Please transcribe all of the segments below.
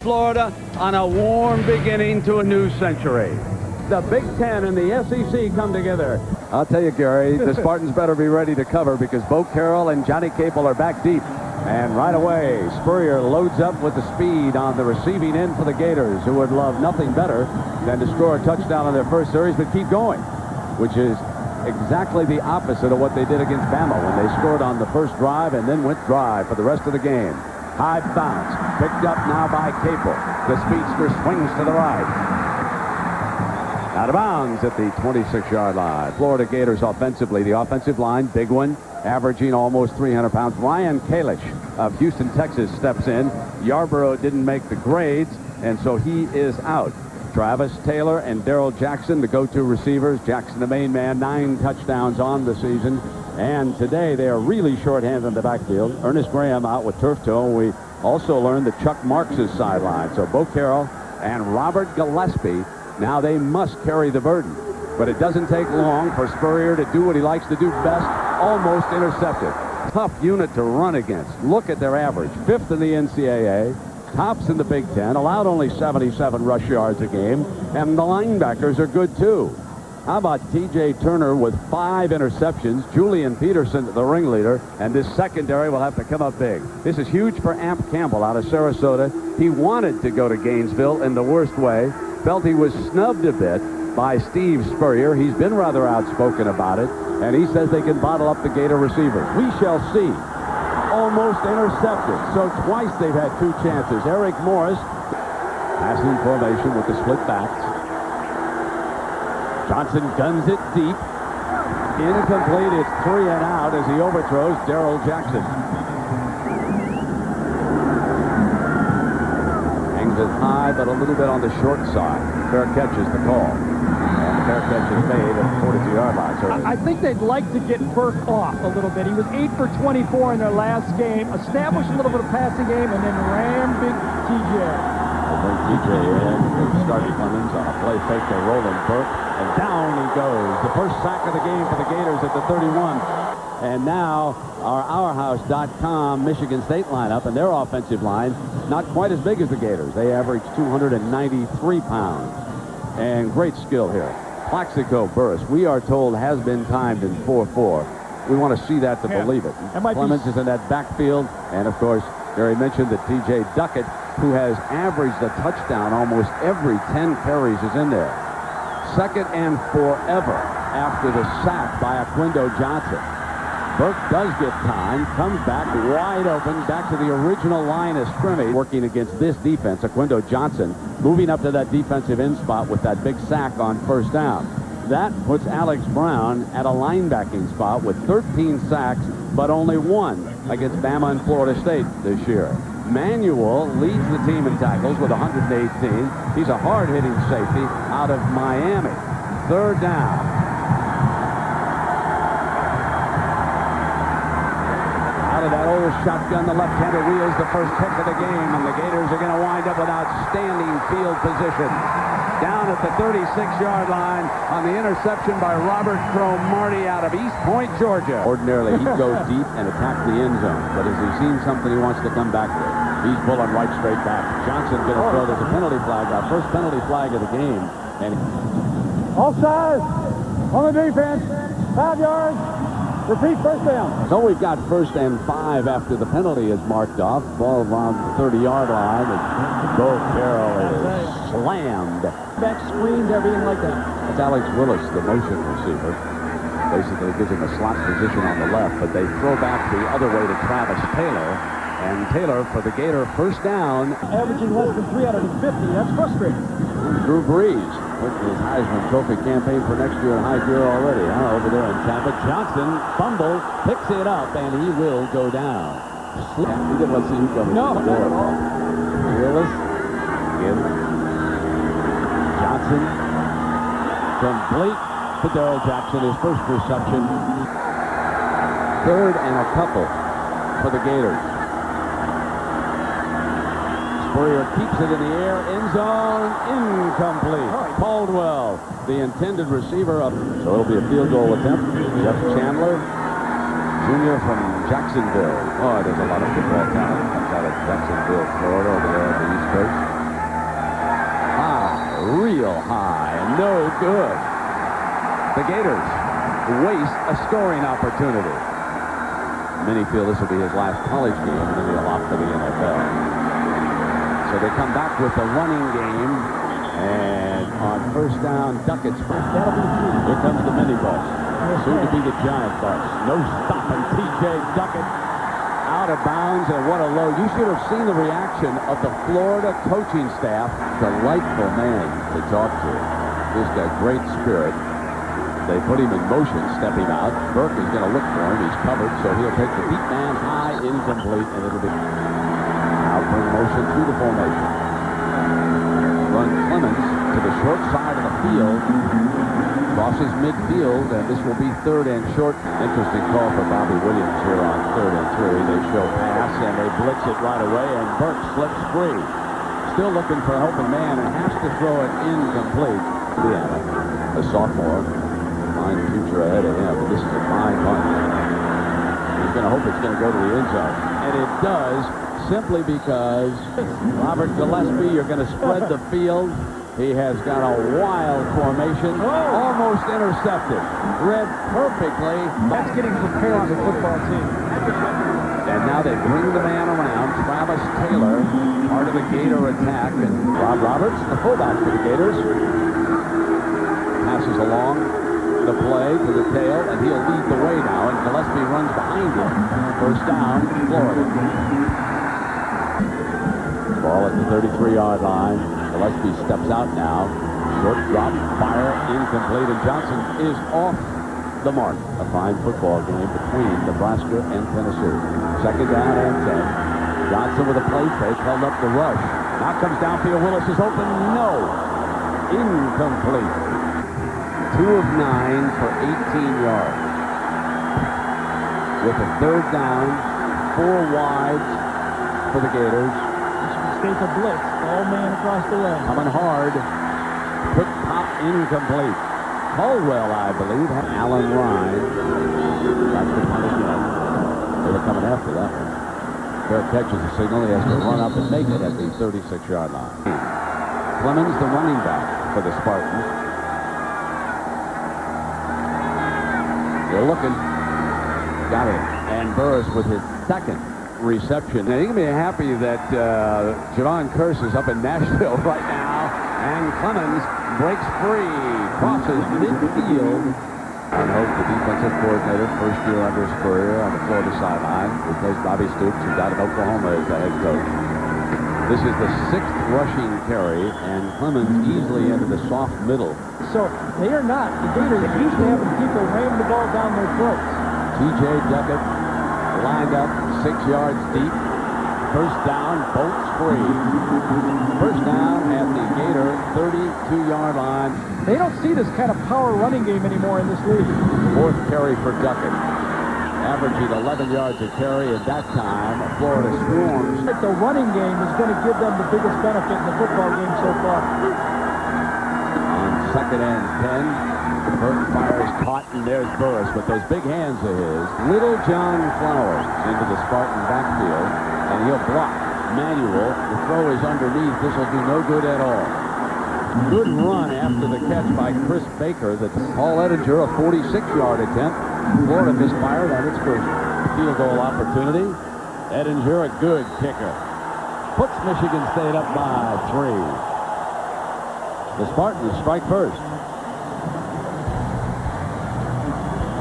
Florida on a warm beginning to a new century. The Big Ten and the SEC come together. I'll tell you, Gary, the Spartans better be ready to cover because Bo Carroll and Johnny Capel are back deep. And right away, Spurrier loads up with the speed on the receiving end for the Gators, who would love nothing better than to score a touchdown on their first series, but keep going, which is exactly the opposite of what they did against Bama when they scored on the first drive and then went dry for the rest of the game. High bounce, picked up now by Capel. The speedster swings to the right. Out of bounds at the 26-yard line. Florida Gators offensively. The offensive line, big one, averaging almost 300 pounds. Ryan Kalish of Houston, Texas steps in. Yarborough didn't make the grades, and so he is out. Travis Taylor and Darrell Jackson, the go-to receivers. Jackson, the main man, 9 touchdowns on the season. And today they are really shorthanded in the backfield. Ernest Graham out with turf toe. We also learned that Chuck Marks is sidelined. So Bo Carroll and Robert Gillespie, now they must carry the burden. But it doesn't take long for Spurrier to do what he likes to do best, almost intercepted. Tough unit to run against. Look at their average. 5th in the NCAA, tops in the Big Ten, allowed only 77 rush yards a game, and the linebackers are good too. How about T.J. Turner with 5 interceptions, Julian Peterson, the ringleader, and this secondary will have to come up big. This is huge for Amp Campbell out of Sarasota. He wanted to go to Gainesville in the worst way, felt he was snubbed a bit by Steve Spurrier. He's been rather outspoken about it, and he says they can bottle up the Gator receivers. We shall see. Almost intercepted, so twice they've had 2 chances. Eric Morris, passing formation with the split backs. Johnson guns it deep. Incomplete. It's 3 and out as he overthrows Darrell Jackson. Hangs it high, but a little bit on the short side. Fair catch is the call. And the fair catch is made at the 42-yard line. I think they'd like to get Burke off a little bit. He was 8 for 24 in their last game. Established a little bit of passing game, and then ran big TJ. They bring TJ in. They start Clemens on a play fake. They roll in Burke. And down he goes. The first sack of the game for the Gators at the 31. And now our OurHouse.com Michigan State lineup and their offensive line, not quite as big as the Gators. They average 293 pounds. And great skill here. Plaxico Burris, we are told, has been timed in 4-4. We want to see that to believe it. Clemens is in that backfield. And, of course, Gary mentioned that T.J. Duckett, who has averaged a touchdown almost every 10 carries, is in there. Second and forever after the sack by Aquindo Johnson. Burke does get time, comes back wide open, back to the original line of scrimmage, working against this defense. Aquindo Johnson moving up to that defensive end spot with that big sack on first down. That puts Alex Brown at a linebacking spot with 13 sacks, but only 1 against Bama and Florida State this year. Manuel leads the team in tackles with 118. He's a hard-hitting safety out of Miami. 3rd down. Out of that old shotgun, the left-hander wheels the first pick of the game, and the Gators are going to wind up with outstanding field position. Down at the 36-yard line on the interception by Robert Cromartie out of East Point, Georgia. Ordinarily, he'd go deep and attack the end zone, but as he's seen something he wants to come back with. He's pulling right straight back. Johnson going to throw. There's a penalty flag. Our first penalty flag of the game. And offside on the defense. 5 yards. Repeat, first down. So we've got 1st and 5 after the penalty is marked off. Ball around the 30-yard line. And Bo Carroll is slammed. Back screens, everything like that. That's Alex Willis, the motion receiver. Basically gives him a slot position on the left, but they throw back the other way to Travis Taylor. And Taylor for the Gator first down. Averaging less than 350. That's frustrating. Drew Brees with his Heisman Trophy campaign for next year in high gear already. Over there in Tampa. Johnson fumbles, picks it up, and he will go down. He didn't want to see who coming. No, not at all. Willis. Again. Johnson. Complete to Darrell Jackson. His first reception. 3rd and a couple for the Gators. Spurrier keeps it in the air, end zone, incomplete. Caldwell, the intended receiver of, so it'll be a field goal attempt. Jeff Chandler, Jr. from Jacksonville. Oh, there's a lot of football talent out of Jacksonville, Florida, over there on the East Coast. good. The Gators waste a scoring opportunity. Many feel this will be his last college game, and then he'll opt for the NFL. So they come back with the running game, and on first down, Duckett's back. That'll be key. Here comes the minibus. Soon to be the giant bus. No stopping T.J. Duckett out of bounds, and what a load. You should have seen the reaction of the Florida coaching staff. Delightful man to talk to. He's got great spirit. They put him in motion, stepping out. Burke is going to look for him. He's covered, so he'll take the deep man high, incomplete, and it'll be out for motion through the formation. Run Clemens to the short side of the field. Crosses midfield, and this will be third and short. Interesting call for Bobby Williams here on 3rd and 3. They show pass, and they blitz it right away, and Burke slips free. Still looking for a helping man, and has to throw it incomplete. Indiana, a sophomore. Fine future ahead of him, but this is a fine punt. He's going to hope it's going to go to the end zone. And it does, simply because Robert Gillespie, you're going to spread the field. He has got a wild formation, almost intercepted. Read perfectly. That's getting prepared on the football team. And now they bring the man around. Travis Taylor, part of the Gator attack. And Rob Roberts, the fullback for the Gators, passes along the play to the tail, and he'll lead the way now. And Gillespie runs behind him. First down, Florida. Ball at the 33-yard line. Gillespie steps out now. Short drop, fire, incomplete, and Johnson is off the mark. A fine football game between Nebraska and Tennessee. Second down and 10. Johnson with a play fake, held up the rush. Now comes downfield. Willis is open. No. Incomplete. 2 of 9 for 18 yards. With a third down, 4 wides for the Gators. Escape a blitz. All man across the way. Coming hard. Quick pop, incomplete. Caldwell, I believe. Allen Ryan. That's the punt again. They were coming after that one. Fair catches the signal. He has to run up and make it at the 36-yard line. Clemens, the running back for the Spartans. They're looking. Got it. And Burris with his second reception. Now, you're going to be happy that Javon Kearse is up in Nashville right now. And Clemens breaks free. Crosses midfield. I hope the defensive coordinator, first year under Spurrier on the Florida sideline, replaced Bobby Stoops, who's out in Oklahoma as the head coach. This is the 6th rushing carry, and Clemens easily into the soft middle. So they are not. The Gators are used to having people ram the ball down their throats. T.J. Duckett lined up 6 yards deep. First down, bolts free. First down at the Gator 32-yard line. They don't see this kind of power running game anymore in this league. 4th carry for Duckett. Averaging 11 yards a carry at that time. Florida swarms. The running game is going to give them the biggest benefit in the football game so far. On second and 10, Burke fires caught, and there's Burris with those big hands of his. Little John Flowers into the Spartan backfield, and he'll block. Manuel, the throw is underneath. This will do no good at all. Good run after the catch by Chris Baker. That's Paul Edinger, a 46-yard attempt. Florida misfired on its first field goal opportunity. Edinger, a good kicker. Puts Michigan State up by 3. The Spartans strike first.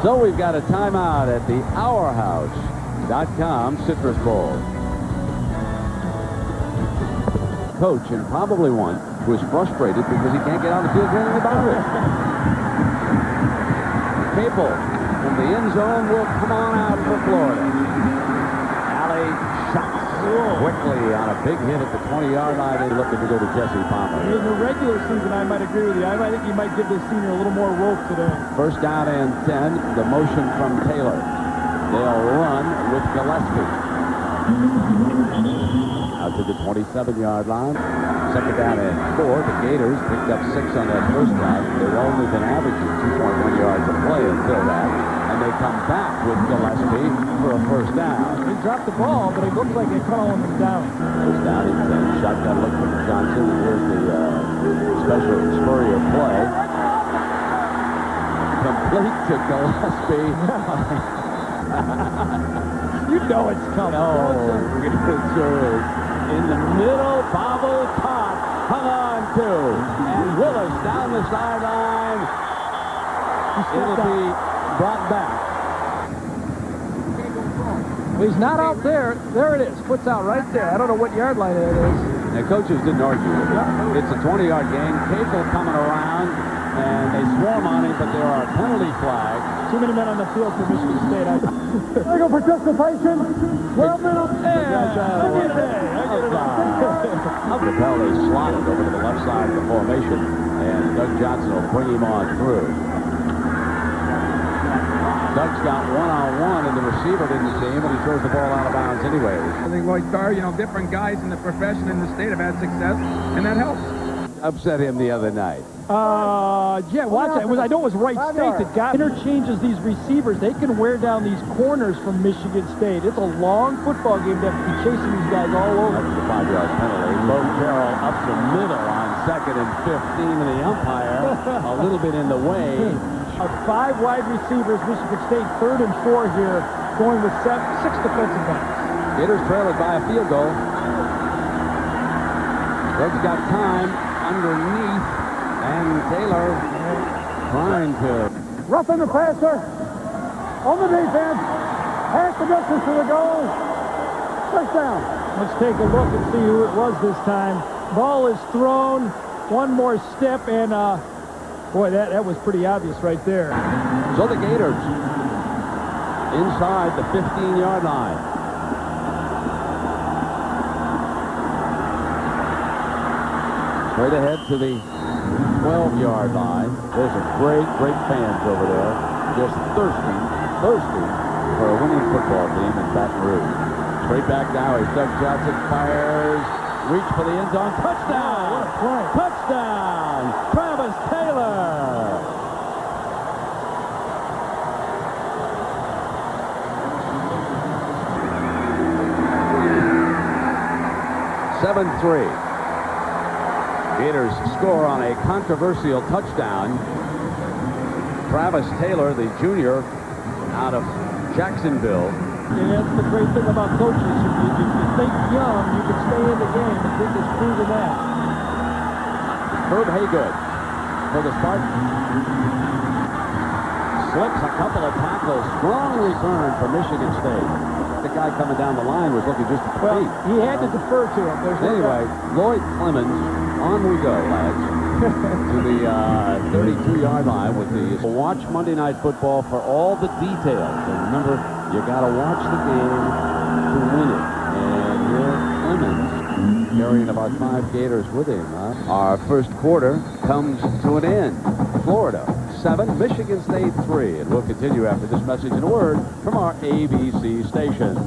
So we've got a timeout at the OurHouse.com Citrus Bowl. Coach, and probably one, who is frustrated because he can't get on the field running the boundary. Capel from the end zone will come on out for Florida. Alley shots quickly on a big hit at the 20-yard line. They're looking to go to Jesse Palmer. In the regular season, I might agree with you. I think he might give this senior a little more rope today. First down and 10. The motion from Taylor. They'll run with Gillespie. Out to the 27-yard line. Second down and 4. The Gators picked up 6 on that first drive. They've only been averaging 2.1 yards a play until that. And they come back with Gillespie for a first down. He dropped the ball, but it looks like they're calling him down. First down and 10. Shotgun look from Johnson. And here's the special Spurrier play. to Gillespie. You know it's coming. Oh, it sure is. In the middle, bobble top, hung on to. And Willis down the sideline. It'll be brought back. Well, he's not out there. There it is. Foot's out right there. I don't know what yard line it is. The coaches didn't argue with it. It's a 20-yard game. Capel coming around, and they swarm on him, but there are penalty flags. Too many men on the field for Michigan State. Legal participation. 12 minutes. The penalty slotted over to the left side of the formation, and Doug Johnson will bring him on through. Doug's got one-on-one, and the receiver didn't see him, and he throws the ball out of bounds anyways. I think Lloyd Carr, different guys in the profession in the state have had success, and that helps. Upset him the other night. Yeah, watch that. I know it was Wright State that got interchanges these receivers. They can wear down these corners from Michigan State. It's a long football game to have to be chasing these guys all over. That's the 5-yard penalty. Bo Carroll up the middle on 2nd and 15, and the umpire a little bit in the way. 5 wide receivers, Michigan State 3rd and 4 here, going with 6 defensive backs. Gators trail it by a field goal. Doug's got time underneath, and Taylor trying to. Roughing the passer. On the defense. Half the distance to the goal. Touchdown. Let's take a look and see who it was this time. Ball is thrown. One more step, and boy, that was pretty obvious right there. So the Gators inside the 15-yard line. Straight ahead to the 12-yard line. There's a great fans over there. Just thirsty for a winning football team in Baton Rouge. Straight back now as Doug Johnson fires. Reach for the end zone. Touchdown! What a play. Touchdown! Travis Taylor! (7-3). Gators score on a controversial touchdown. Travis Taylor, the junior out of Jacksonville. Yeah, that's the great thing about coaches. If you think young, you can stay in the game. I think it's proven that. Herb Haygood for the Spartans. Slips a couple of tackles. Strong return for Michigan State. The guy coming down the line was looking just at the feet. He had to defer to him. Anyway, Lloyd Clemens, on we go, lads, to the 32-yard line with the watch Monday Night Football for all the details. And remember, you got to watch the game to win it. And here, Clemens carrying about 5 Gators with him. Our first quarter comes to an end. Florida 7, Michigan State 3. And we'll continue after this message and a word from our ABC stations.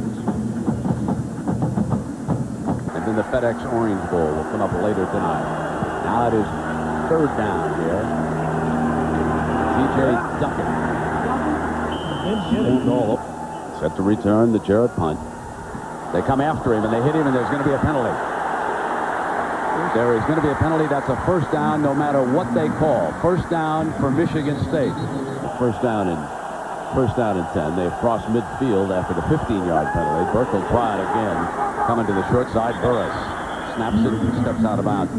And then the FedEx Orange Bowl will come up later tonight. Now it is 3rd down here. T.J. Duckett. Set to return the Jarrett punt. They come after him and they hit him, and there's going to be a penalty. There is going to be a penalty. That's a 1st down no matter what they call. 1st down for Michigan State. First down and 10. They've crossed midfield after the 15-yard penalty. Burke will try it again. Coming to the short side, Burris snaps it and steps out of bounds.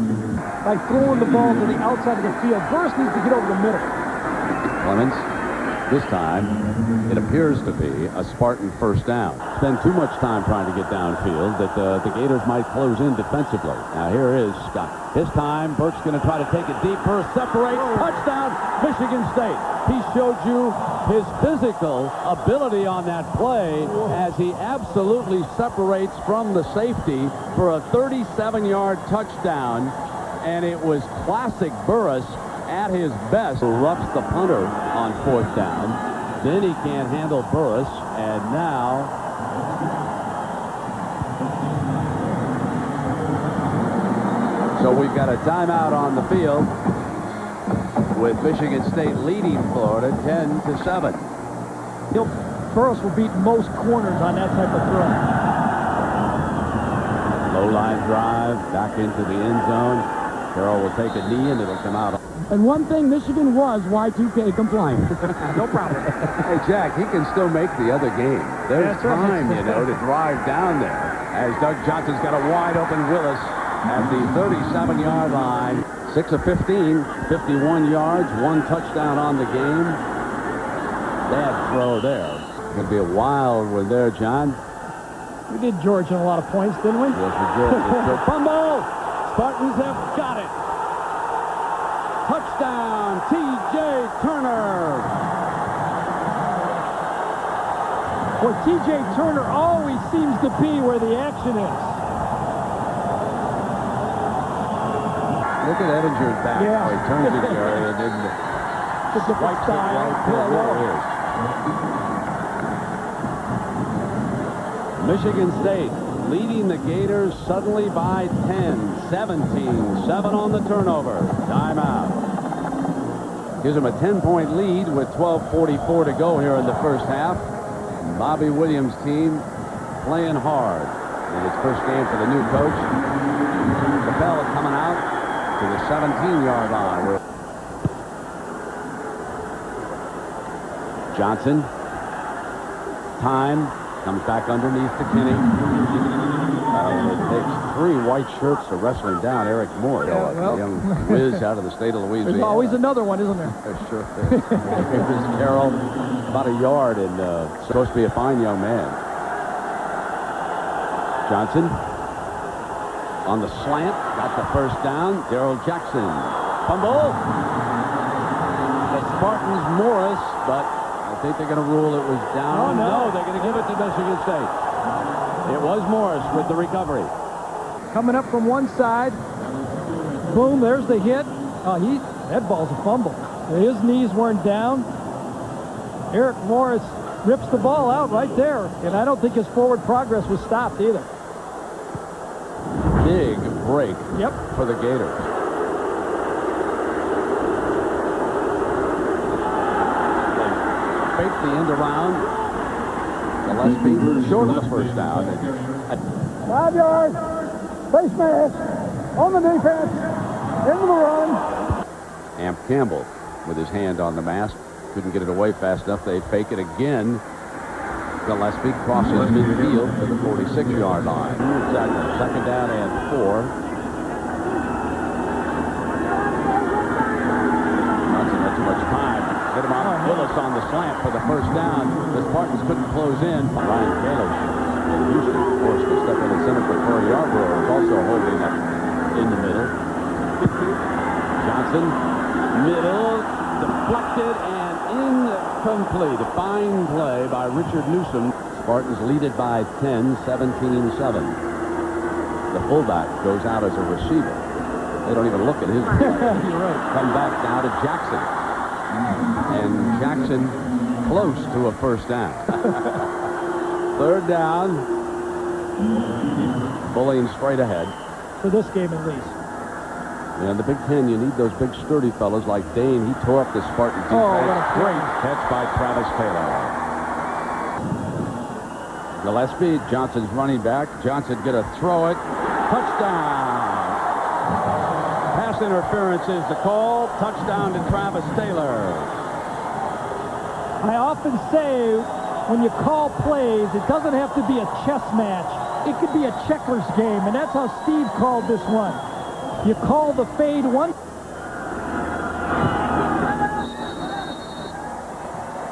By throwing the ball to the outside of the field, Burris needs to get over the middle. Clemens, this time, it appears to be a Spartan 1st down. Spend too much time trying to get downfield that the Gators might close in defensively. Now here is Scott. This time, Burke's going to try to take it deep. Burris separates. Touchdown, Michigan State. He showed you his physical ability on that play as he absolutely separates from the safety for a 37-yard touchdown. And it was classic Burris at his best. Roughs the punter on 4th down. Then he can't handle Burris. And now so we've got a timeout on the field with Michigan State leading Florida 10-7. Burris will beat most corners on that type of throw. Low line drive back into the end zone. Carroll will take a knee, and it'll come out. And one thing, Michigan was Y2K compliant. No problem. Hey, Jack, he can still make the other game. There's That's right. time, you know, to drive down there. As Doug Johnson's got a wide-open Willis at the 37-yard line. 6 of 15, 51 yards, 1 touchdown on the game. Bad throw there. Going to be a wild one there, John. We did George in a lot of points, didn't we? Yes, we did. It's a Fumble! Spartans have got it. Touchdown, T.J. Turner. Well, T.J. Turner always seems to be where the action is. Look at Edinger's back. Yeah. How he turns it, Gary, and then It's a different swipes it style. right Yeah, there it is. Michigan State leading the Gators suddenly by 10, 17, 7 on the turnover. Timeout. Gives them a 10-point lead with 12:44 to go here in the first half. Bobby Williams' team playing hard in its first game for the new coach. Capel coming out to the 17-yard line. Johnson. Time. Comes back underneath to Kenny. And it takes 3 white shirts to wrestle him down. Eric Moore, Yeah, the well. young whiz out of the state of Louisiana. There's always another one, isn't there? Sure. Here's Carroll, about a yard, and supposed to be a fine young man. Johnson on the slant, got the first down. Darrell Jackson, fumble. The Spartans Morris, but I think they're going to rule it was down. Oh, no. They're going to give it to Michigan State. It was Morris with the recovery. Coming up from one side. Boom, there's the hit. Oh, that ball's a fumble. His knees weren't down. Eric Morris rips the ball out right there. And I don't think his forward progress was stopped either. Big break for the Gators. Fake the end around. Gillespie short of the first down. 5 yards. Face mask. On the defense. Into the run. Amp Campbell with his hand on the mask. Couldn't get it away fast enough. They fake it again. Gillespie crosses midfield to the 46-yard line. Second down and 4. Johnson had too much time. Hit him on Willis on the slant for the first down. The Spartans couldn't close in. Ryan Kalish in Houston, of course, to step in the center for Corey Yarbrough, is also holding up in the middle. Johnson, middle, deflected and incomplete. A fine play by Richard Newsom. Spartans lead it by 10, 17-7. The fullback goes out as a receiver. They don't even look at his. You're right. Come back now to Jackson. And Jackson close to a first down. Third down. Bullying straight ahead. For this game at least. And in the Big Ten, you need those big sturdy fellas like Dane. He tore up the Spartan defense. Oh, what a Great catch by Travis Taylor. Gillespie, Johnson's running back. Johnson going to throw it. Touchdown. Pass interference is the call. Touchdown to Travis Taylor. I often say when you call plays, it doesn't have to be a chess match. It could be a checkers game, and that's how Steve called this one. You call the fade one.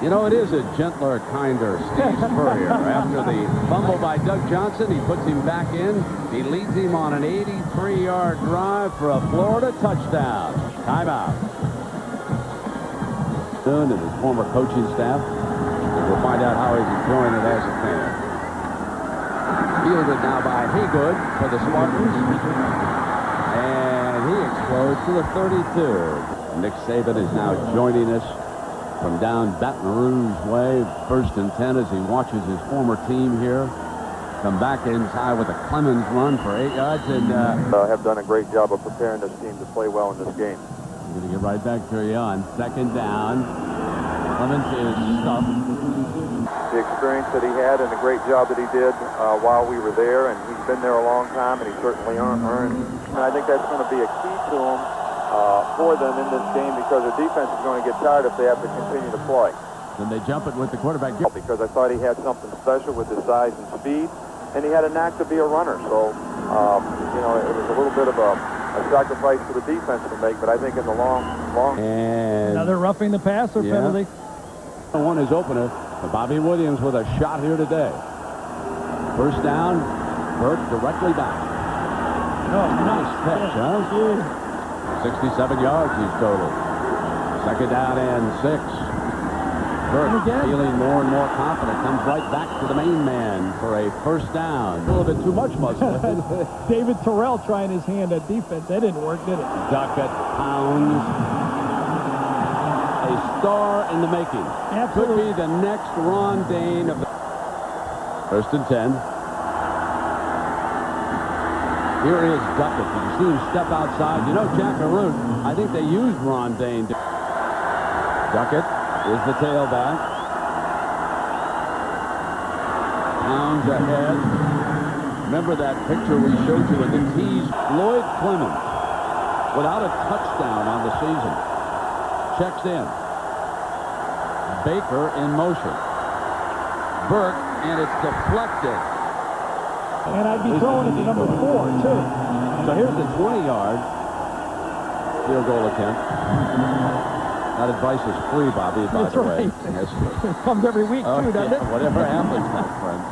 You know, it is a gentler, kinder Steve Spurrier. After the fumble by Doug Johnson, he puts him back in. He leads him on an 83-yard drive for a Florida touchdown. Timeout. Soon and his former coaching staff. And we'll find out how he's enjoying it as a fan. Fielded now by Haygood for the Spartans. And he explodes to the 32. Nick Saban is now joining us from down Baton Rouge way. 1st and 10 as he watches his former team here come back inside with a Clemens run for 8 yards. And have done a great job of preparing this team to play well in this game. I'm going to get right back to you on 2nd down. Clemens is stuffed. The experience that he had and the great job that he did while we were there, and he's been there a long time, and he certainly earned. And I think that's going to be a key to him for them in this game, because the defense is going to get tired if they have to continue to play. Then they jump it with the quarterback. Because I thought he had something special with his size and speed, and he had a knack to be a runner. So, you know, it was a little bit of a sacrifice for the defense to make, but I think in the long. And another roughing the passer penalty. One is opener. Bobby Williams with a shot here today. First down, Burke directly back. Oh, Nice catch, huh? 67 yards he's total. Second down and 6. Burke, feeling more and more confident, comes right back to the main man for a first down. A little bit too much muscle. David Terrell trying his hand at defense. That didn't work, did it? Duckett pounds. A star in the making. Absolutely. Could be the next Ron Dane of the... First and 10. Here is Duckett. Did you see him step outside? You know, Jack Arute, I think they used Ron Dane. Duckett is the tailback. Pounds ahead. Remember that picture we showed you in the tease? Lloyd Clemens, without a touchdown on the season, checks in. Baker in motion. Burke, and it's deflected. And I'd be throwing it to number 4, too. So here's the 20-yard field goal attempt. That advice is free, Bobby, by That's the way. right. Yes. It comes every week, Oh, too, doesn't yeah, it? whatever happens, my friend.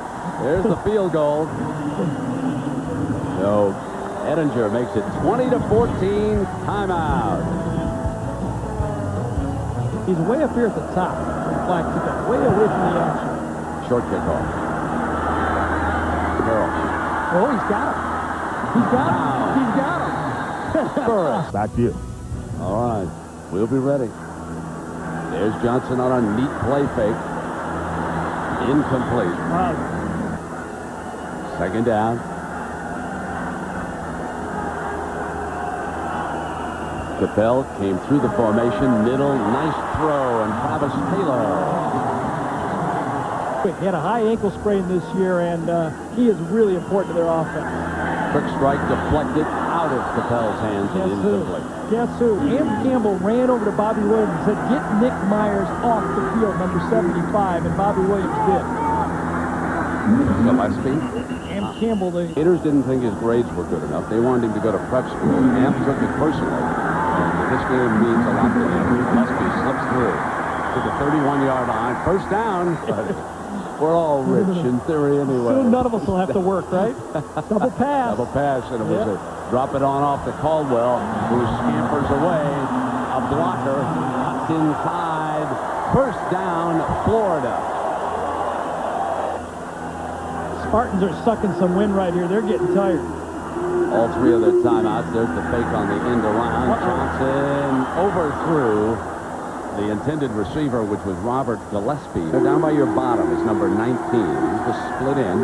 There's the field goal. So Ettinger makes it 20-14. Timeout. He's way up here at the top. Flag kickoff, way away from the action. Short kickoff. Carroll. Oh, he's got him. He's got him. He's got him. Burris. Back to you. All right. We'll be ready. There's Johnson on a neat play fake. Incomplete. Wow. Second down. Capel came through the formation. Middle. Nice throw. And Travis Taylor. He had a high ankle sprain this year, and he is really important to their offense. Quick strike deflected out of Capel's hands and incomplete. Guess who? Am Campbell ran over to Bobby Williams and said, "Get Nick Myers off the field, number 75," and Bobby Williams did. Gillespie. Am Campbell, the Gators didn't think his grades were good enough. They wanted him to go to prep school. Am took it personally. This game means a lot to him. Gillespie slips through to the 31-yard line. First down. We're all rich in theory anyway. soon none of us will have to work, right? Double pass. Double pass, and it was a drop it on off to Caldwell, who scampers away. A blocker, tucked inside. First down, Florida. Spartans are sucking some wind right here. They're getting tired. All three of their timeouts. There's the fake on the end around. Johnson overthrew the intended receiver, which was Robert Gillespie. They're down by your bottom is number 19. He's the split in.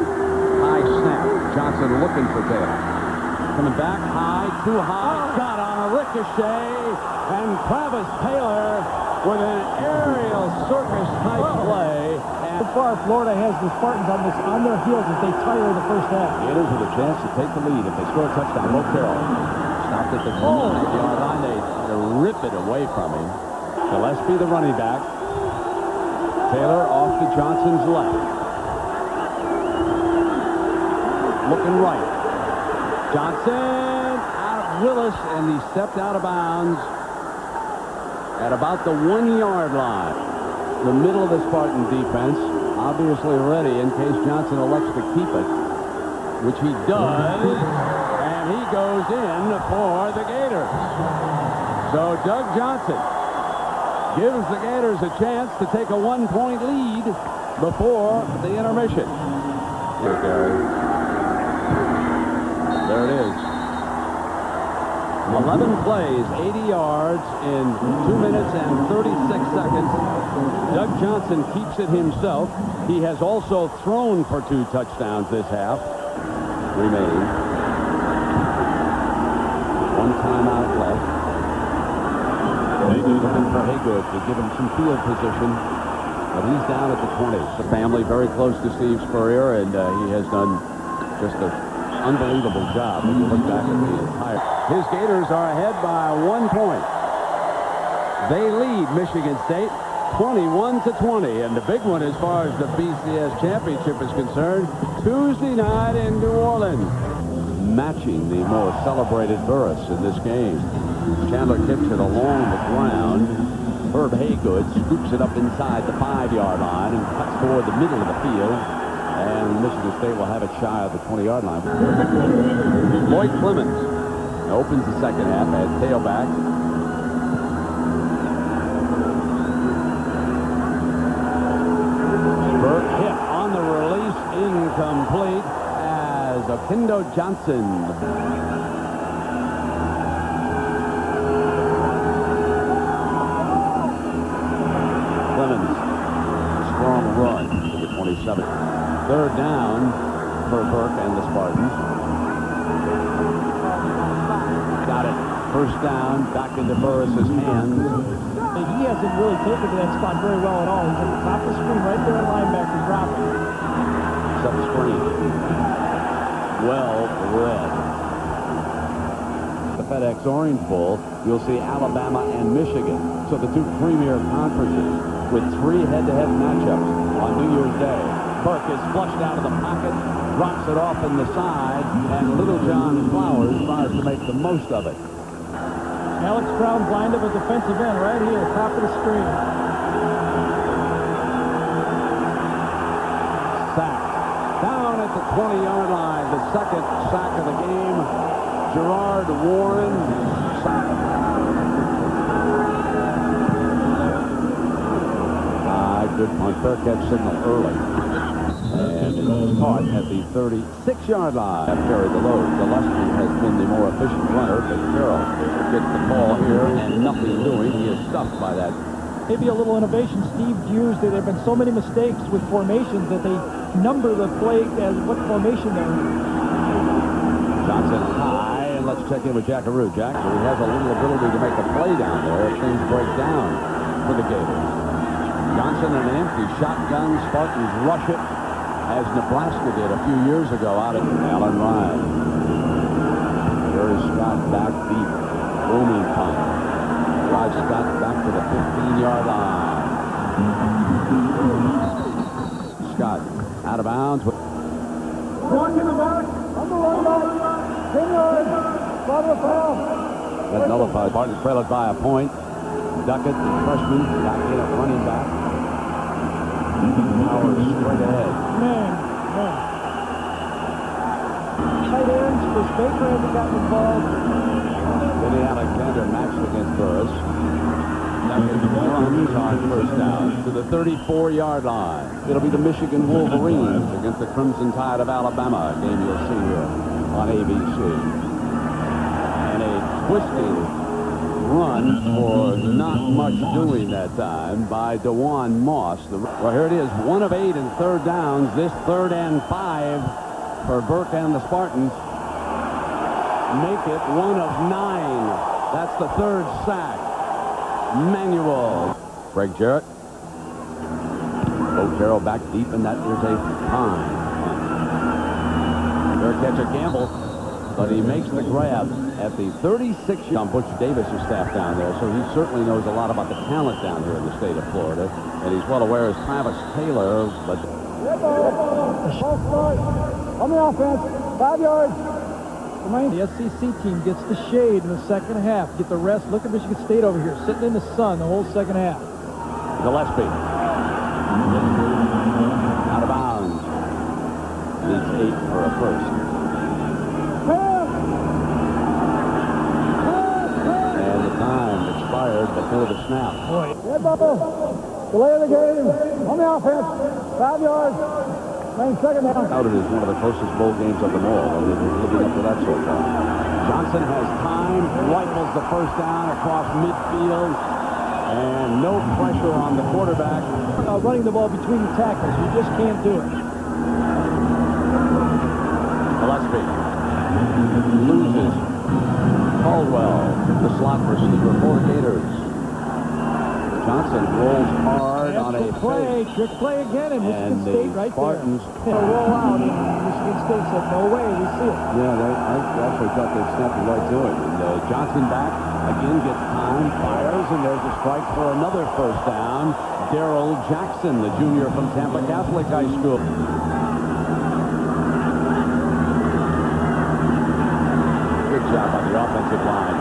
High snap. Johnson looking for Taylor. Coming back high, too high. Got on a ricochet. And Travis Taylor with an aerial circus type play. So far, Florida has the Spartans on their heels as they tire in the first half. Gators with a chance to take the lead if they score a touchdown. Bo Carroll stopped at the 9-yard line. They had to rip it away from him. Gillespie, the running back. Taylor off to Johnson's left. Looking right. Johnson out of Willis, and he stepped out of bounds at about the 1-yard line. The middle of the Spartan defense, obviously ready in case Johnson elects to keep it, which he does, and he goes in for the Gators. So Doug Johnson gives the Gators a chance to take a 1-point lead before the intermission. Here, Gary. There it is. 11 plays, 80 yards in 2 minutes and 36 seconds. Doug Johnson keeps it himself. He has also thrown for 2 touchdowns this half remaining. 1 timeout left. Looking for Haygood to give him some field position, but he's down at the 20. The family very close to Steve Spurrier, and he has done just an unbelievable job when you look back at the entire. His Gators are ahead by 1 point. They lead Michigan State 21-20, and the big one as far as the BCS championship is concerned, Tuesday night in New Orleans. Matching the more celebrated Burris in this game. Chandler kicks it along the ground. Herb Haygood scoops it up inside the 5-yard line and cuts toward the middle of the field. And Michigan State will have it shy of the 20-yard line. Lloyd Clemens opens the second half at tailback. Burke hit on the release, incomplete. Oquendo Johnson. Clemens, strong run to the 27. Third down for Burke and the Spartans. Got it. First down, back into Burris's hands. He hasn't really taken to that spot very well at all. He's at the top of the screen right there at linebacker dropping. Set screen. Well read. The FedEx Orange Bowl, you'll see Alabama and Michigan. So the two premier conferences with 3 head-to-head matchups on New Year's Day. Burke is flushed out of the pocket, drops it off in the side, and Little John Flowers tries to make the most of it. Alex Brown's lined up a defensive end right here, top of the screen. Sacked. Down at the 20-yard line, the second sack of the game. Gerard Warren sacked. Good punt. Bearcat signal early. And it was caught at the 36-yard line. Carried the load. Gillespie has been the more efficient runner, but Carroll gets the ball here and nothing doing. He is stuffed by that. Maybe a little innovation Steve used. There have been so many mistakes with formations that they number the play as what formation they're in. Johnson high, and let's check in with Jackaroo. Jack, so he has a little ability to make a play down there if things break down for the Gators. Johnson in an empty shotgun. Spartans rush it as Nebraska did a few years ago out at Allen Ryan. Here is Scott back deep. Booming punt. Drives Scott back to the 15-yard line. Scott out of bounds. One in the back. On the run back. 10 yards. Bottom of foul. That nullified. Spartans trail it by a point. Duckett, the freshman, back in at running back. Howard straight ahead. Man. Tight ends, Chris Baker hasn't gotten involved. Billy Alexander matched against Burris. Duckett runs on first down to the 34-yard line. It'll be the Michigan Wolverines against the Crimson Tide of Alabama, a game you'll see here on ABC. And a twisting run for not much doing that time by DeJuan Moss. Well, here it is, 1 of 8 in third downs. This 3rd and 5 for Burke and the Spartans. Make it 1 of 9. That's the 3rd sack. Manuel. Greg Jarrett. Bo Carroll back deep, and that is a pine. Fair catch at Campbell, but he makes the grab at the 36. Butch Davis is staff down there, so he certainly knows a lot about the talent down here in the state of Florida, and he's well aware as Travis Taylor. But on the offense, 5 yards. The SEC team gets the shade in the second half. Get the rest. Look at Michigan State over here, sitting in the sun the whole second half. Gillespie out of bounds. Needs 8 for a first. And the time expired before the snap. Red bubble. Delay of the game. On the offense. 5 yards. Main second down. Outed is one of the closest bowl games of them all. I mean, we're living up to that so far. Johnson has time, rifles the first down across midfield, and no pressure on the quarterback. Running the ball between the tackles, you just can't do it. Gillespie loses Caldwell, the slot receiver for the Gators. Johnson rolls hard on a Trick play again in Michigan and State the right Spartans there. Roll out, and Michigan State said, no way, we see it. Yeah, I actually thought they snapped it right to it. And Johnson back, again gets time, fires, and there's a strike for another first down. Darrell Jackson, the junior from Tampa Catholic High School. Good job on the offensive line.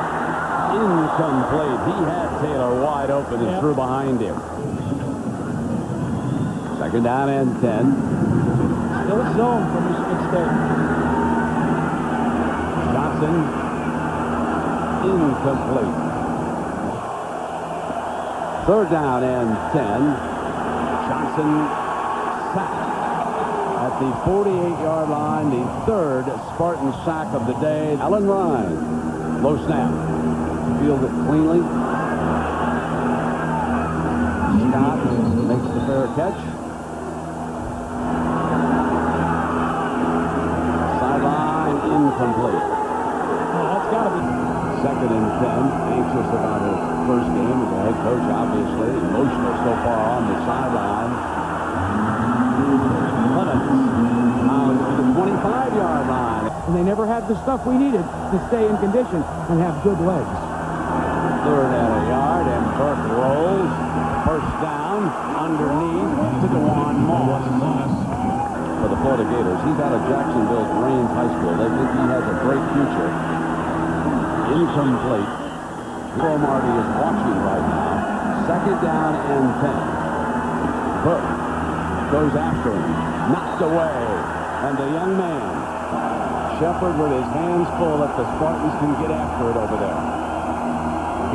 Incomplete. He had Taylor wide open and threw behind him. Second down and 10. Still zone for Michigan State. Johnson, incomplete. Third down and 10. Johnson sacked at the 48-yard line, the third Spartan sack of the day. Allen Ryan, low snap, field it cleanly. Scott makes the fair catch. Sideline incomplete. That's got to be. Second and 10. Anxious about his first game as a head coach, obviously. Emotional so far on the sideline. Clemens mounds to the 25-yard line. And they never had the stuff we needed to stay in condition and have good legs. Third and a yard, and Burke rolls. First down underneath to DeJuan Moss. For the Florida Gators, he's out of Jacksonville's Rains High School. They think he has a great future. Incomplete. Marty is watching right now. Second down and 10. Burke goes after him. Knocked away. And the young man, Shepard, with his hands full if the Spartans can get after it over there.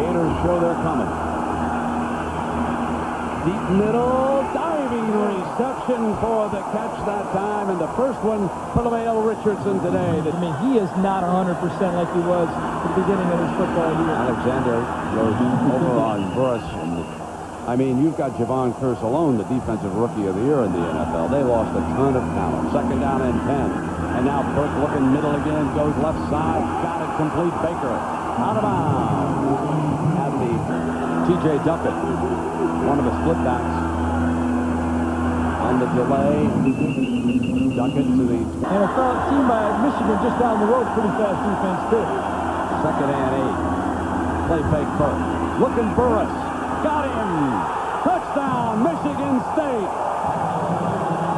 Gators show they're coming. Deep middle, diving reception for the catch that time. And the first one for LaVale Richardson today. I mean, he is not 100% like he was at the beginning of his football year. Alexander goes over on Burris. I mean, you've got Javon Curse alone, the defensive rookie of the year in the NFL. They lost a ton of talent. Second down and 10. And now Burke looking middle again, goes left side, got it complete. Baker out of bounds at the T.J. Duckett, one of the split backs on the delay. Duckett to the... And a team by Michigan just down the road, pretty fast defense too. Second and 8. Play fake Burke. Looking Burris. Got him. Touchdown, Michigan State.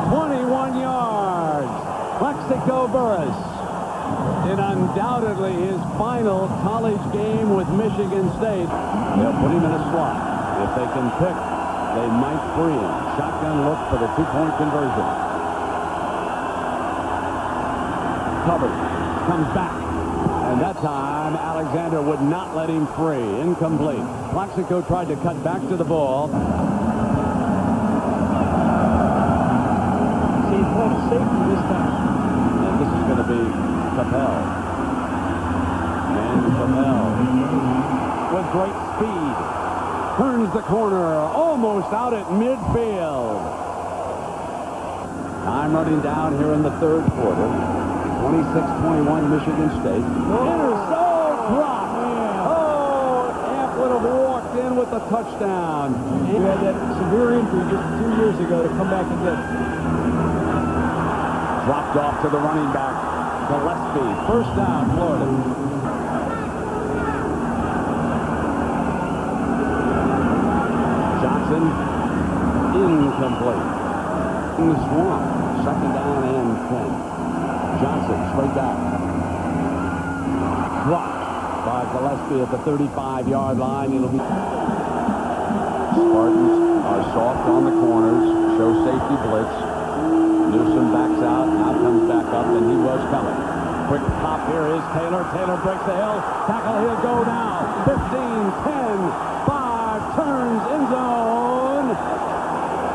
21 yards. Plexico Burris. In undoubtedly his final college game with Michigan State. They'll put him in a slot. If they can pick, they might free him. Shotgun look for the two-point conversion. Covered. Comes back. And that time, Alexander would not let him free. Incomplete. Plexico tried to cut back to the ball. See, he played safety this time. And this is going to be Capel. And Capel with great speed. Turns the corner, almost out at midfield. Time running down here in the third quarter. 26-21 Michigan State. Drop. Oh, Amp would have walked in with a touchdown. You had that severe injury just 2 years ago to come back and get it. Dropped off to the running back, Gillespie. First down, Florida. Johnson, incomplete. In the swamp, second down and 10. Johnson straight back. Dropped by Gillespie at the 35-yard line. It'll be... Spartans are soft on the corners. Show safety blitz. Newsom backs out. Now comes back up, and he was coming. Quick pop here is Taylor. Taylor breaks the hill. Tackle, he'll go now. 15, 10, 5, turns, end zone.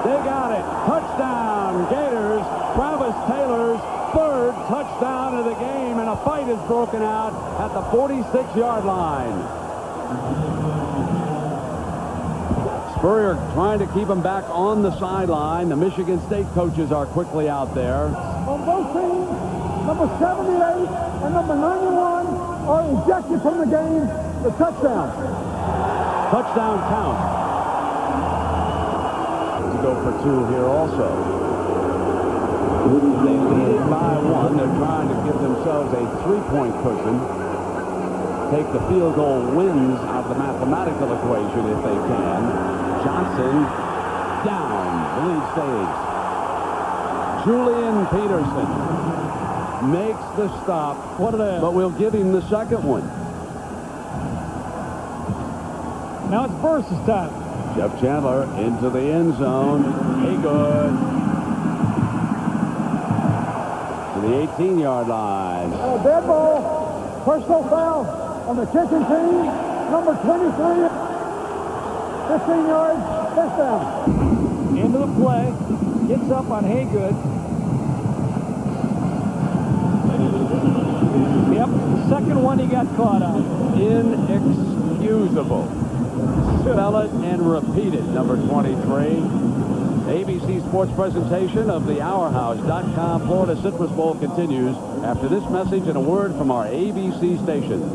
They got it. Touchdown, Gators. Travis Taylor's third touchdown of the game, and a fight is broken out at the 46-yard line. Spurrier trying to keep him back on the sideline. The Michigan State coaches are quickly out there. On both teams, number 78 and number 91 are ejected from the game. The touchdown. Touchdown count. To go for two here also. They lead it by one. They're trying to give themselves a three-point cushion. Take the field goal wins out of the mathematical equation if they can. Johnson down the lead stage. Julian Peterson makes the stop. What a day. But we'll give him the second one. Now it's Burris' time. Jeff Chandler into the end zone. Haygood to the 18-yard line. Dead ball. Personal foul on the kicking team. Number 23. 15 yards. First down. Into the play. Gets up on Haygood. Yep, the second one he got caught on. Inexcusable. Spell it and repeat it, number 23. ABC Sports presentation of the OurHouse.com Florida Citrus Bowl continues after this message and a word from our ABC stations.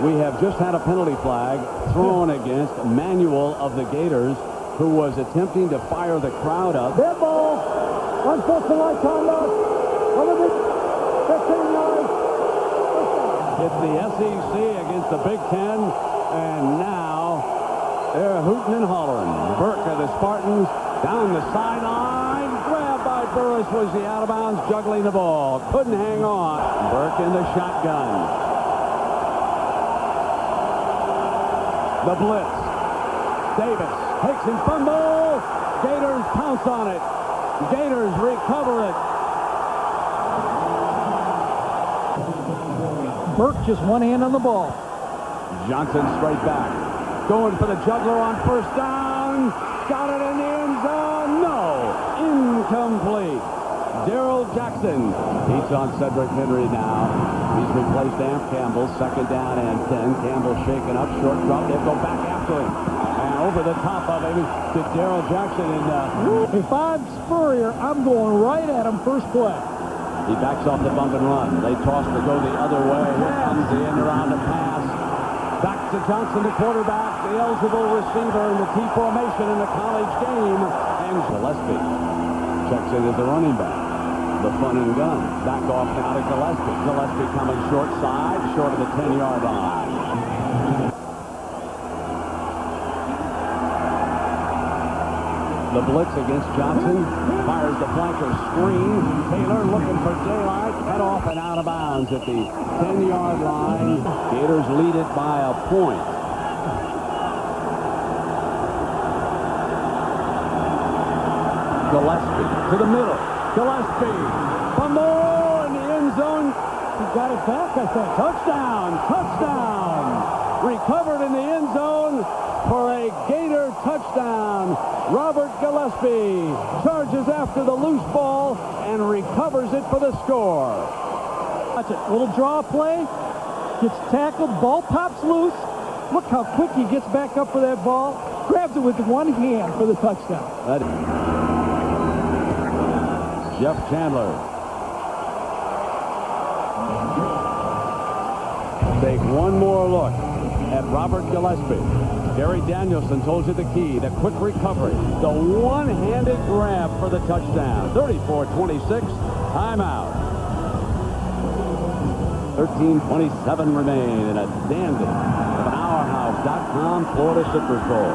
We have just had a penalty flag thrown against Manuel of the Gators, who was attempting to fire the crowd up. Dead ball. Unsportsmanlike conduct. 15 yards. It's the SEC against the Big Ten, and now they're hooting and hollering. Burke of the Spartans down the sideline. Grabbed by Burris was the out-of-bounds, juggling the ball. Couldn't hang on. Burke in the shotgun. The blitz. Davis takes his fumble. Gators pounce on it. Gators recover it. Burke just one hand on the ball. Johnson straight back. Going for the juggler on first down. Got it in the end zone. No. Incomplete. Darrell Jackson. He's on Cedric Henry now. He's replaced Amp Campbell. Second down and 10. Campbell shaken up. Short drop. They'll go back after him. And over the top of him to Darrell Jackson. And if I'm Spurrier, I'm going right at him first play. he backs off the bump and run. They toss to go the other way. Here comes the end around the pass. Back to Johnson, the quarterback, the eligible receiver in the T formation in the college game. And Gillespie checks in as the running back. The fun and gun. Back off now to Gillespie. Gillespie coming short side, short of the 10-yard line. The blitz against Johnson. Fires the flanker screen. Taylor looking for daylight. Cut off and out of bounds at the 10-yard line. Gators lead it by a point. Gillespie to the middle. Gillespie. Fumble in the end zone. He got it back, I think. Touchdown. Touchdown. Recovered in the end zone for a Gator touchdown. Robert Gillespie charges after the loose ball and recovers it for the score. Watch it. Little draw play. Gets tackled. Ball pops loose. Look how quick he gets back up for that ball. Grabs it with one hand for the touchdown. Jeff Chandler. Take one more look at Robert Gillespie. Gary Danielson told you the key, the quick recovery, the one-handed grab for the touchdown. 34-26, timeout. 13:27 remain in a dandy of an OurHouse.com Florida Citrus Bowl.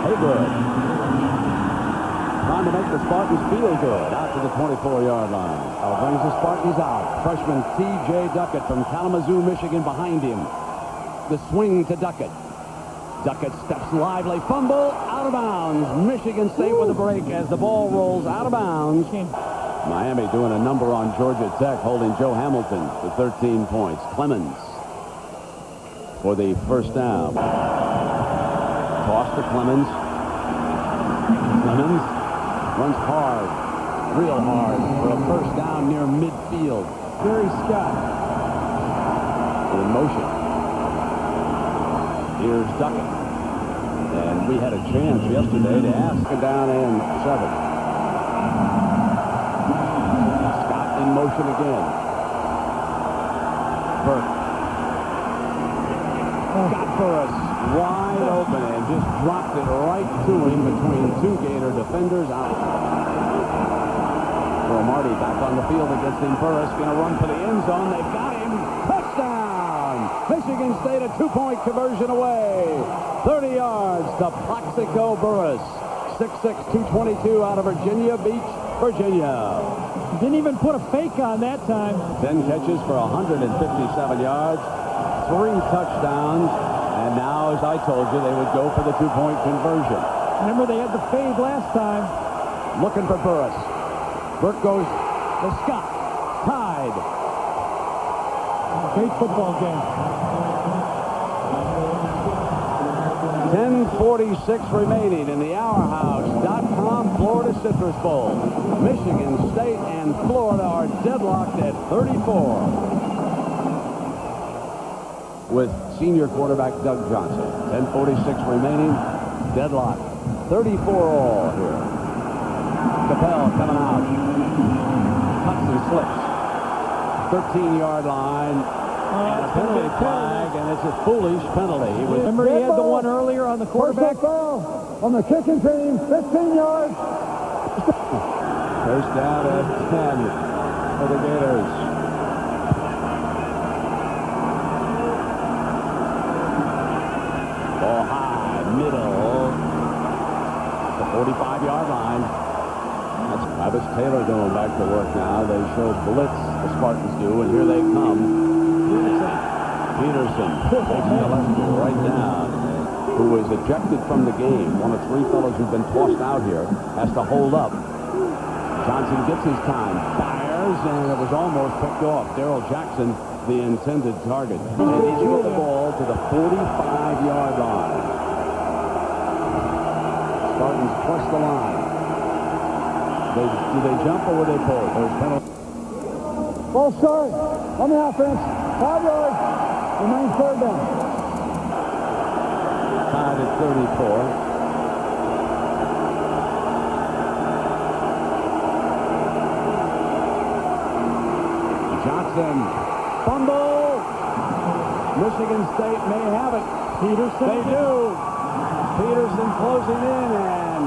Haygood trying to make the Spartans feel good out to the 24-yard line. Brings the Spartans out. Freshman T.J. Duckett from Kalamazoo, Michigan behind him. The swing to Duckett. Duckett steps lively. Fumble out of bounds. Michigan safe with a break as the ball rolls out of bounds. Miami doing a number on Georgia Tech, holding Joe Hamilton to 13 points. Clemens for the first down. Toss to Clemens. Clemens runs hard, real hard, for a first down near midfield. Barry Scott In motion. Here's Duckett. And we had a chance yesterday to ask a down and 7. Scott in motion again. Burke. got Burris wide open and just dropped it right to him between two Gator defenders. Out. Marty back on the field against him. Burris going to run for the end zone. They've got him. Touchdown! Michigan State a two-point conversion away. 30 yards to Plaxico Burris. 6'6", 222 out of Virginia Beach, Virginia. Didn't even put a fake on that time. 10 catches for 157 yards, 3 touchdowns, and now, as I told you, they would go for the two-point conversion. Remember, they had the fade last time. Looking for Burris. Burke goes to Scott. Tied. Great football game. 10:46 remaining in the OurHouse.com Florida Citrus Bowl. Michigan State and Florida are deadlocked at 34. With senior quarterback Doug Johnson. 10:46 remaining. Deadlock. 34 all here. Capel coming out. Cuts and slips. 13-yard line. And a penalty flag, and it's a foolish penalty. Remember, he had the one earlier on the quarterback? Foul on the kicking team, 15 yards. First down at 10 for the Gators. Ball high, middle. The 45-yard line. That's Travis Taylor going back to work now. They show blitz, the Spartans do, and here they come. Peterson takes Gillespie right down, who was ejected from the game. One of 3 fellows who've been tossed out here has to hold up. Johnson gets his time, fires, and it was almost picked off. Darrell Jackson, the intended target. And he threw the ball to the 45-yard line. Spartans plus the line. Do they jump or will they pull? There's penalty. Ball start on the offense. 5 yards. Remains third down. Tied at 34. Johnson. Fumble. Michigan State may have it. Peterson. They do. Peterson closing in, and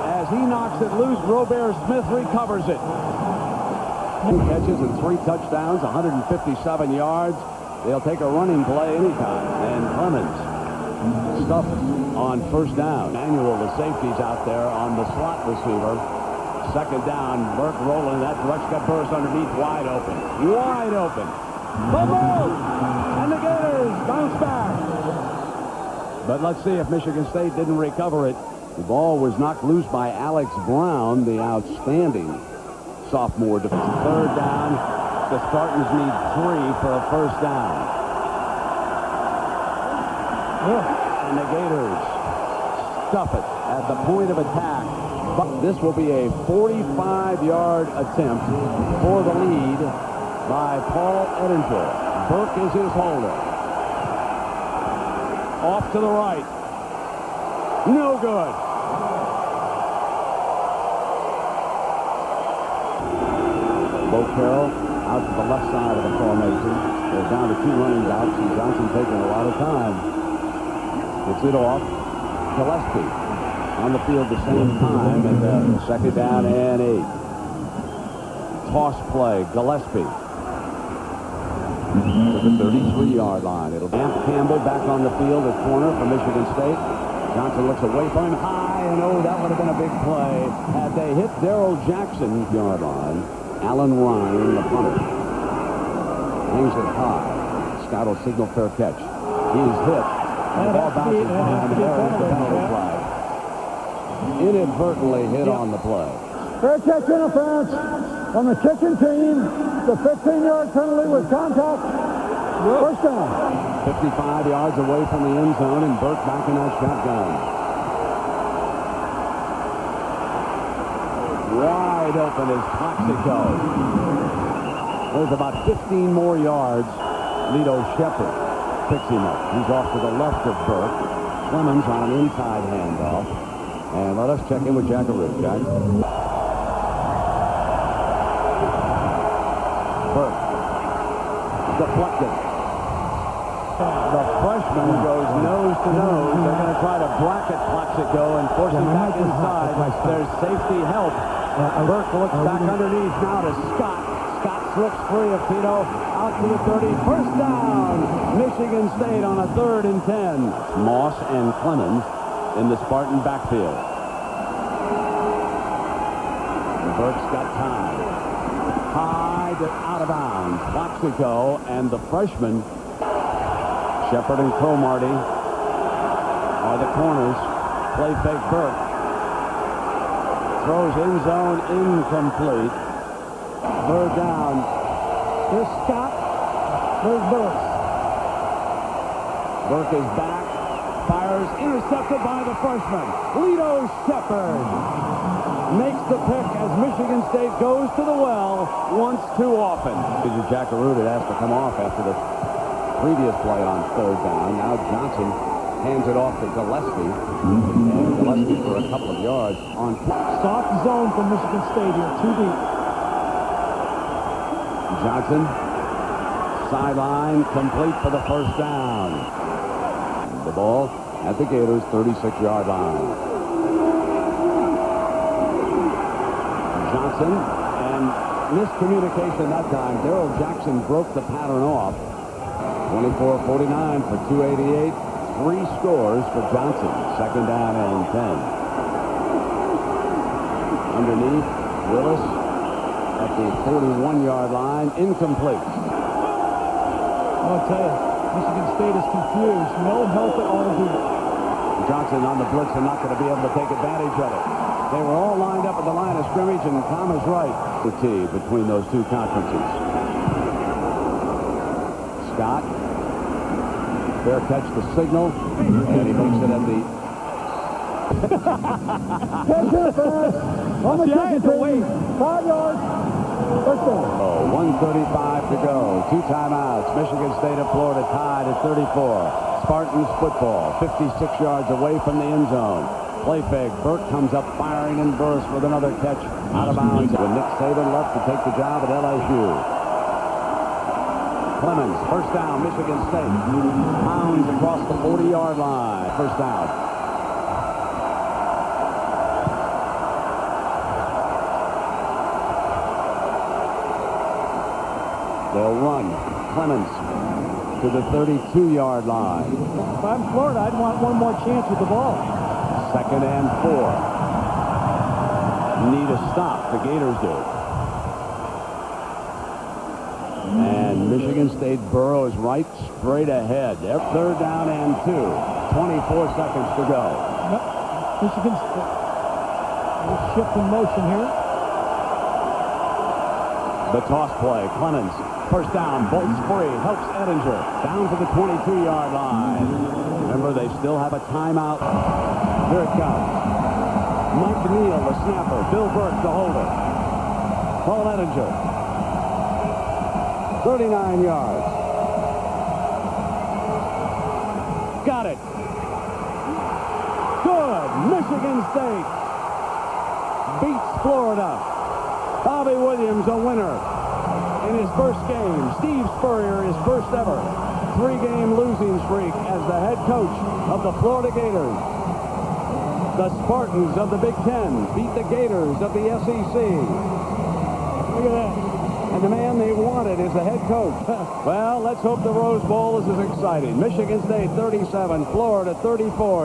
as he knocks it loose, Robert Smith recovers it. 2 catches and 3 touchdowns, 157 yards. They'll take a running play anytime. And Clemens stuffed on first down. Manuel, the safety's out there on the slot receiver. Second down, Burke rolling that direction. Got Burris underneath, wide open. Wide open. Fumble! And the Gators bounce back. But let's see if Michigan State didn't recover it. The ball was knocked loose by Alex Brown, the outstanding sophomore defense. Third down. The Spartans need 3 for a first down. And the Gators stuff it at the point of attack. But this will be a 45-yard attempt for the lead by Paul Ettinger. Burke is his holder. Off to the right. No good. Bo Carroll out to the left side of the formation. They're down to 2 running backs, and Johnson taking a lot of time. Gets it off. Gillespie on the field the same time, and second down and 8. Toss play. Gillespie to the 33-yard line. It'll be Campbell back on the field at corner for Michigan State. Johnson looks away from him high, and that would have been a big play had they hit Darrell Jackson yard line. Allen Ryan, the punter, hangs it high. Scott will signal fair catch. He is hit. And the ball bounces behind, and there is the penalty flag. Inadvertently hit on the play. Fair catch interference on the kicking team. The 15-yard penalty with contact. First down. 55 yards away from the end zone, and Burke back in that shotgun. Wide open is Plaxico. There's about 15 more yards. Lito Shepard picks him up. He's off to the left of Burke. Clemens on an inside handoff. And let us check in with Jackaroo. Jack. Burke. Deflected. The freshman goes nose to nose. They're going to try to bracket Plaxico and force him back inside. There's safety help. Burke looks back underneath now to Scott. Scott slips free of Pino. Out to the 30. First down. Michigan State on a 3rd and 10. Moss and Clemens in the Spartan backfield. Burke's got time. High to out of bounds. Plaxico and the freshman Shepard and Cromartie are the corners. Play fake Burke. Throws in zone incomplete. 3rd down. There's Scott. There's Burke. Burke is back. Fires. Intercepted by the freshman. Lito Shepard makes the pick as Michigan State goes to the well once too often. Jackaroo has to come off after the previous play on 3rd down. Now Johnson hands it off to Gillespie. And Gillespie for a couple of yards on Soft zone for Michigan State here. Too deep. Johnson. Sideline complete for the first down. The ball at the Gators' 36-yard line. Johnson and miscommunication that time. Darrell Jackson broke the pattern off. 24-49 for 288. 3 scores for Johnson. 2nd down and 10. Underneath, Willis at the 41-yard line. Incomplete. I'll tell you, Michigan State is confused. No help at all here. Johnson on the blitz and not going to be able to take advantage of it. They were all lined up at the line of scrimmage, and Tom is right. The T between those two conferences. Scott. Fair catch the signal, and he makes it at the... Catch it fast. On the chicken team. 5 yards. First down. 1:35 to go. 2 timeouts. Michigan State of Florida tied at 34. Spartans football. 56 yards away from the end zone. Play fake. Burke comes up firing and bursts with another catch out of bounds. When Nick Saban left to take the job at LSU. Clemens, first down, Michigan State. Pounds across the 40-yard line. First down. They'll run. Clemens to the 32-yard line. If I'm Florida, I'd want one more chance with the ball. 2nd and 4. Need a stop. The Gators do. And Michigan State burrows right straight ahead. They're 3rd down and 2. 24 seconds to go. Michigan State. Shift in motion here. The toss play. Clemens. First down. Bolts free. Helps Ettinger. Down to the 22-yard line. Remember, they still have a timeout. Here it comes. Mike Neal, the snapper. Bill Burke, the holder. Paul Ettinger. 39 yards. Got it. Good. Michigan State beats Florida. Bobby Williams, a winner in his first game. Steve Spurrier, his first ever 3-game losing streak as the head coach of the Florida Gators. The Spartans of the Big Ten beat the Gators of the SEC. Look at that. And the man they wanted is the head coach. Well, let's hope the Rose Bowl is as exciting. Michigan State 37, Florida 34.